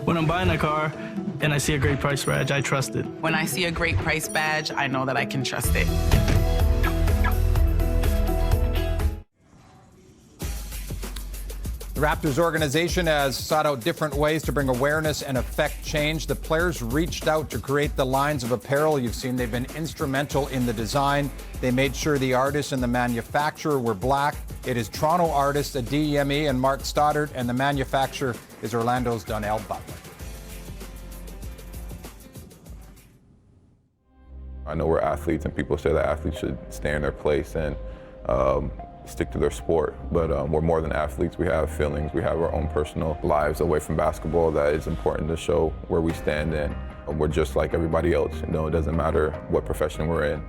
When I'm buying a car and I see a great price badge, I trust it. When I see a great price badge, I know that I can trust it. The Raptors organization has sought out different ways to bring awareness and affect change. The players reached out to create the lines of apparel you've seen. They've been instrumental in the design. They made sure the artist and the manufacturer were black. It is Toronto artist Adeyemi and Mark Stoddard, and the manufacturer is Orlando's Donnell Butler. I know we're athletes, and people say that athletes should stay in their place and stick to their sport, but we're more than athletes. We have feelings, we have our own personal lives away from basketball that is important to show where we stand in. We're just like everybody else, you know, it doesn't matter what profession we're in.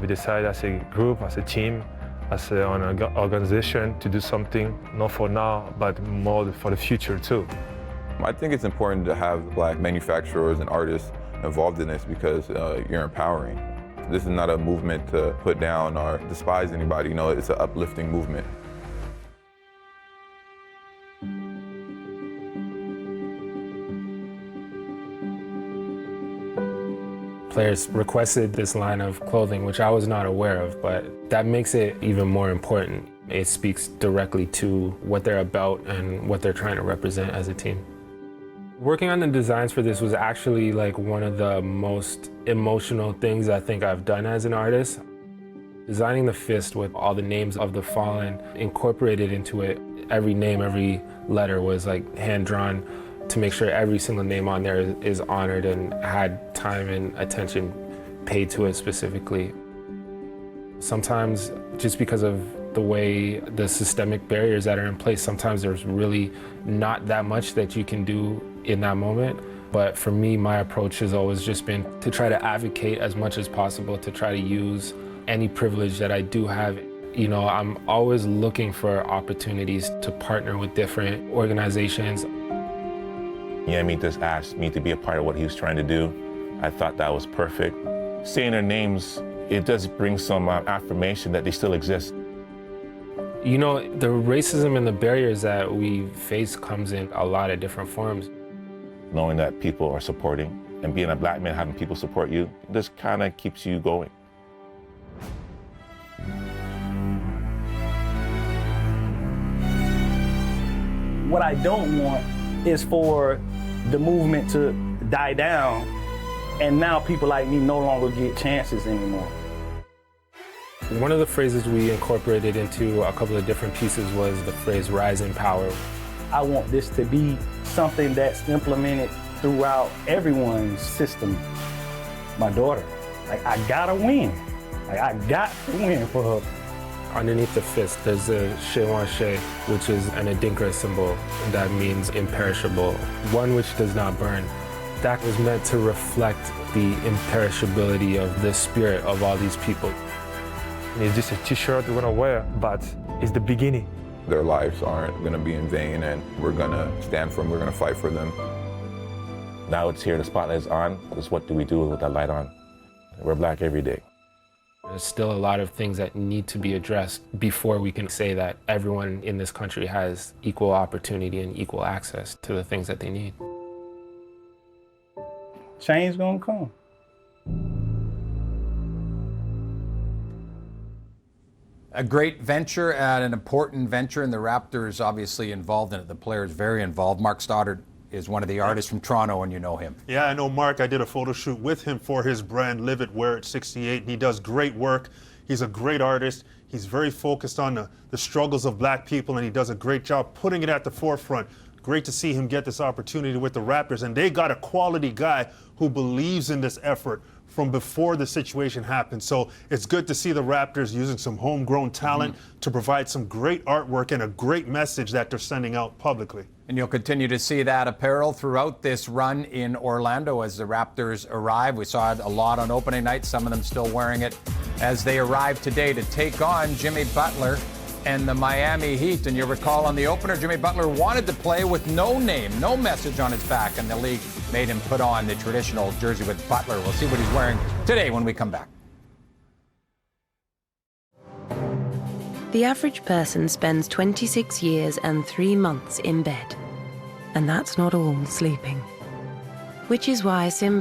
We decided as a group, as a team, as an organization to do something, not for now, but more for the future too. I think it's important to have black manufacturers and artists involved in this because you're empowering. This is not a movement to put down or despise anybody, you know, it's an uplifting movement. Players requested this line of clothing, which I was not aware of, but that makes it even more important. It speaks directly to what they're about and what they're trying to represent as a team. Working on the designs for this was actually like one of the most emotional things I think I've done as an artist. Designing the fist with all the names of the fallen incorporated into it. Every name, every letter was like hand-drawn to make sure every single name on there is honored and had time and attention paid to it specifically. Sometimes just because of the way the systemic barriers that are in place, sometimes there's really not that much that you can do in that moment. But for me, my approach has always just been to try to advocate as much as possible, to try to use any privilege that I do have. You know, I'm always looking for opportunities to partner with different organizations. Yemi just asked me to be a part of what he was trying to do. I thought that was perfect. Saying their names, it does bring some affirmation that they still exist. You know, the racism and the barriers that we face comes in a lot of different forms. Knowing that people are supporting and being a black man, having people support you, just kind of keeps you going. What I don't want is for the movement to die down and now people like me no longer get chances anymore. One of the phrases we incorporated into a couple of different pieces was the phrase "rise in power." I want this to be something that's implemented throughout everyone's system. My daughter, like, I gotta win. Like, I got to win for her. Underneath the fist, there's a Shewanche, which is an Adinkra symbol that means imperishable, one which does not burn. That was meant to reflect the imperishability of the spirit of all these people. It's just a t-shirt we're gonna wear, but it's the beginning. Their lives aren't going to be in vain, and we're going to stand for them, we're going to fight for them. Now it's here, the spotlight is on. Just what do we do with that light on? We're black every day. There's still a lot of things that need to be addressed before we can say that everyone in this country has equal opportunity and equal access to the things that they need. Change gonna come. A great venture and an important venture, and the Raptors obviously involved in it. The players very involved. Mark Stoddard is one of the artists from Toronto, and you know him. Yeah, I know Mark. I did a photo shoot with him for his brand, Live It, Wear It 68. And he does great work. He's a great artist. He's very focused on the struggles of black people, and he does a great job putting it at the forefront. Great to see him get this opportunity with the Raptors, and they got a quality guy who believes in this effort from before the situation happened. So it's good to see the Raptors using some homegrown talent to provide some great artwork and a great message that they're sending out publicly. And you'll continue to see that apparel throughout this run in Orlando as the Raptors arrive. We saw it a lot on opening night, some of them still wearing it as they arrive today to take on Jimmy Butler and the Miami Heat. And you recall on the opener, Jimmy Butler wanted to play with no name, no message on his back, and the league made him put on the traditional jersey with Butler. We'll see what he's wearing today when we come back. The average person spends 26 years and 3 months in bed. And that's not all sleeping. Which is why Simba